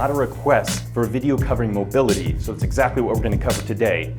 lot of requests for a video covering mobility, so it's exactly what we're going to cover today.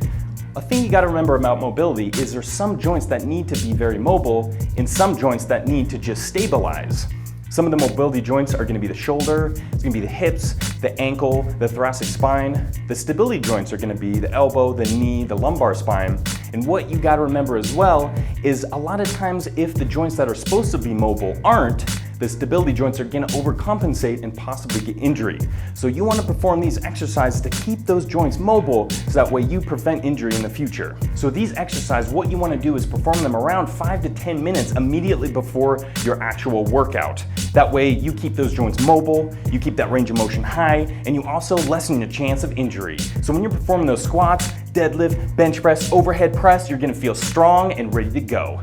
A thing you got to remember about mobility is there's some joints that need to be very mobile and some joints that need to just stabilize. Some of the mobility joints are going to be the shoulder, it's going to be the hips, the ankle, the thoracic spine. The stability joints are going to be the elbow, the knee, the lumbar spine. And what you got to remember as well is a lot of times if the joints that are supposed to be mobile aren't, the stability joints are going to overcompensate and possibly get injury. So you want to perform these exercises to keep those joints mobile so that way you prevent injury in the future. So these exercises, what you want to do is perform them around 5 to 10 minutes immediately before your actual workout. That way you keep those joints mobile, you keep that range of motion high, and you also lessen your chance of injury. So when you're performing those squats, deadlift, bench press, overhead press, you're going to feel strong and ready to go.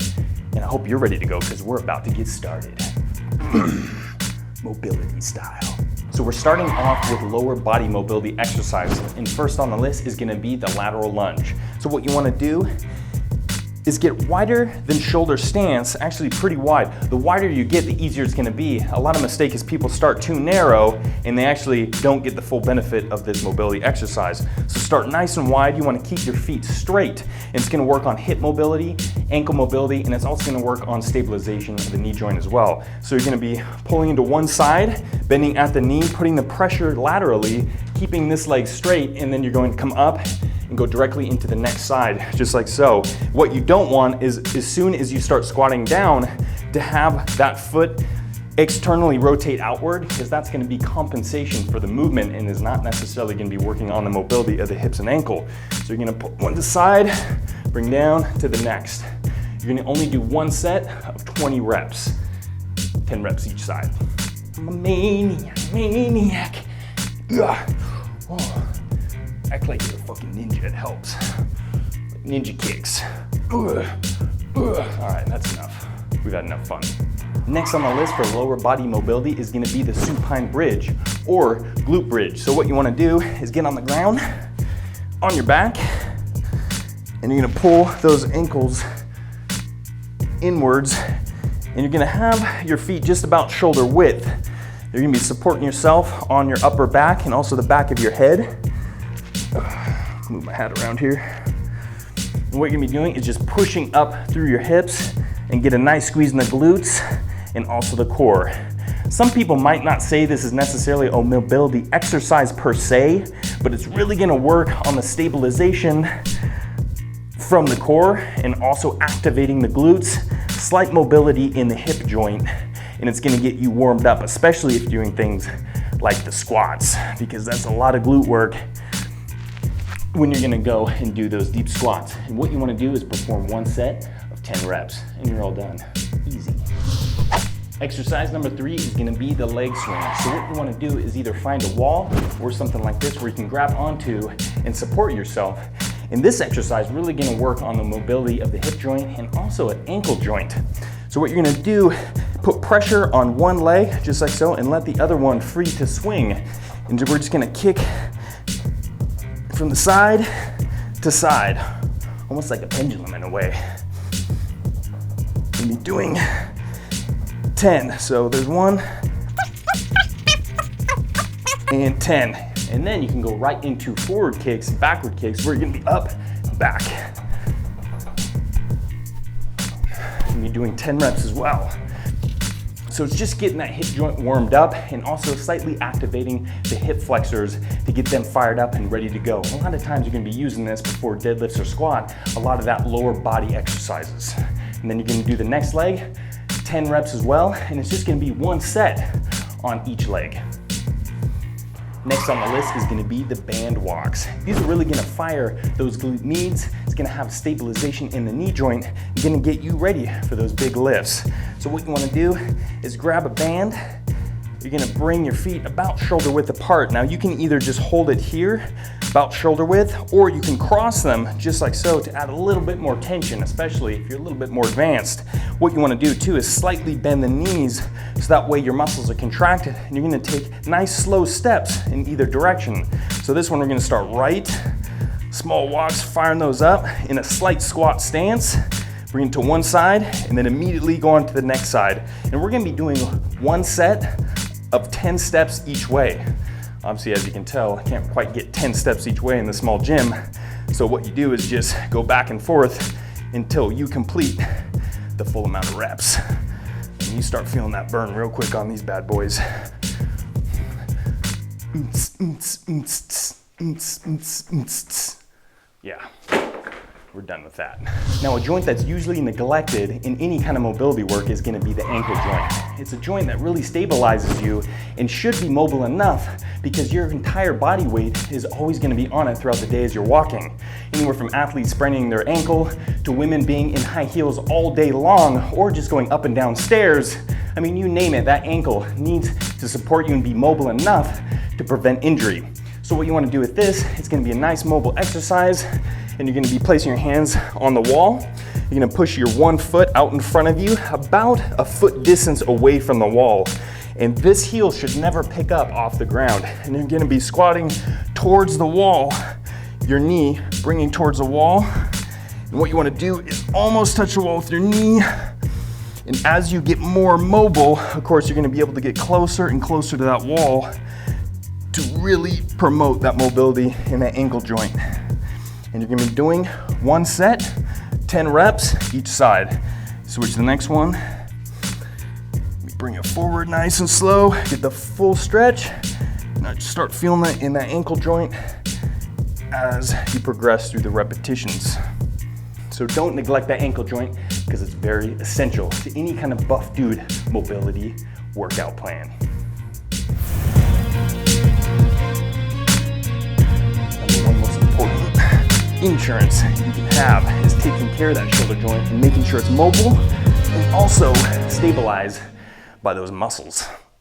And I hope you're ready to go because we're about to get started. Mobility style. So we're starting off with lower body mobility exercises, and first on the list is going to be the lateral lunge. So what you want to do is get wider than shoulder stance, actually pretty wide. The wider you get, the easier it's going to be. A lot of mistake is people start too narrow and they actually don't get the full benefit of this mobility exercise. So start nice and wide. You want to keep your feet straight, and it's going to work on hip mobility, ankle mobility, and it's also going to work on stabilization of the knee joint as well. So you're going to be pulling into one side, bending at the knee, putting the pressure laterally, keeping this leg straight, and then you're going to come up and go directly into the next side, just like so. What you don't want is as soon as you start squatting down to have that foot externally rotate outward, because that's going to be compensation for the movement and is not necessarily going to be working on the mobility of the hips and ankle. So you're going to put one to the side, bring down to the next. You're going to only do one set of 20 reps, 10 reps each side. I'm a maniac. Ugh. Oh. Act like you're a fucking ninja, it helps. Ninja kicks. All right, that's enough. We've had enough fun. Next on the list for lower body mobility is gonna be the supine bridge or glute bridge. So what you wanna do is get on the ground, on your back, and you're gonna pull those ankles inwards, and you're gonna have your feet just about shoulder width. You're gonna be supporting yourself on your upper back and also the back of your head. Move my hat around here. And what you're gonna be doing is just pushing up through your hips and get a nice squeeze in the glutes and also the core. Some people might not say this is necessarily a mobility exercise per se, but it's really gonna work on the stabilization from the core and also activating the glutes, slight mobility in the hip joint, and it's gonna get you warmed up, especially if you're doing things like the squats, because that's a lot of glute work when you're gonna go and do those deep squats. And what you wanna do is perform one set of 10 reps and you're all done. Easy. Exercise number 3 is gonna be the leg swing. So what you wanna do is either find a wall or something like this where you can grab onto and support yourself. And this exercise really gonna work on the mobility of the hip joint and also an ankle joint. So what you're gonna do, put pressure on one leg, just like so, and let the other one free to swing. And we're just gonna kick from the side to side, almost like a pendulum in a way. We'll be doing 10. So there's 1 and 10. And then you can go right into forward kicks, backward kicks, where you're gonna be up, back. You'll be doing 10 reps as well. So it's just getting that hip joint warmed up and also slightly activating the hip flexors to get them fired up and ready to go. A lot of times you're gonna be using this before deadlifts or squat, a lot of that lower body exercises. And then you're gonna do the next leg, 10 reps as well, and it's just gonna be one set on each leg. Next on the list is gonna be the band walks. These are really gonna fire those glute needs. It's gonna have stabilization in the knee joint and gonna get you ready for those big lifts. So what you wanna do is grab a band. You're gonna bring your feet about shoulder width apart. Now you can either just hold it here, about shoulder width, or you can cross them just like so to add a little bit more tension, especially if you're a little bit more advanced. What you wanna do too is slightly bend the knees so that way your muscles are contracted and you're gonna take nice slow steps in either direction. So this one we're gonna start right, small walks, firing those up in a slight squat stance, bring it to one side and then immediately go on to the next side. And we're gonna be doing one set of 10 steps each way. Obviously, as you can tell, I can't quite get 10 steps each way in the small gym. So what you do is just go back and forth until you complete the full amount of reps. And you start feeling that burn real quick on these bad boys. Yeah, we're done with that. Now, a joint that's usually neglected in any kind of mobility work is gonna be the ankle joint. It's a joint that really stabilizes you and should be mobile enough because your entire body weight is always gonna be on it throughout the day as you're walking. Anywhere from athletes spraining their ankle to women being in high heels all day long or just going up and down stairs. I mean, you name it, that ankle needs to support you and be mobile enough to prevent injury. So what you wanna do with this, it's gonna be a nice mobile exercise, and you're gonna be placing your hands on the wall. You're gonna push your one foot out in front of you, about a foot distance away from the wall. And this heel should never pick up off the ground. And you're gonna be squatting towards the wall, your knee bringing towards the wall. And what you wanna do is almost touch the wall with your knee. And as you get more mobile, of course, you're gonna be able to get closer and closer to that wall to really promote that mobility in that ankle joint. And you're gonna be doing one set, 10 reps each side. Switch to the next one. Bring it forward nice and slow, get the full stretch. Now just start feeling that in that ankle joint as you progress through the repetitions. So don't neglect that ankle joint because it's very essential to any kind of buff dude mobility workout plan. Insurance you can have is taking care of that shoulder joint and making sure it's mobile and also stabilized by those muscles.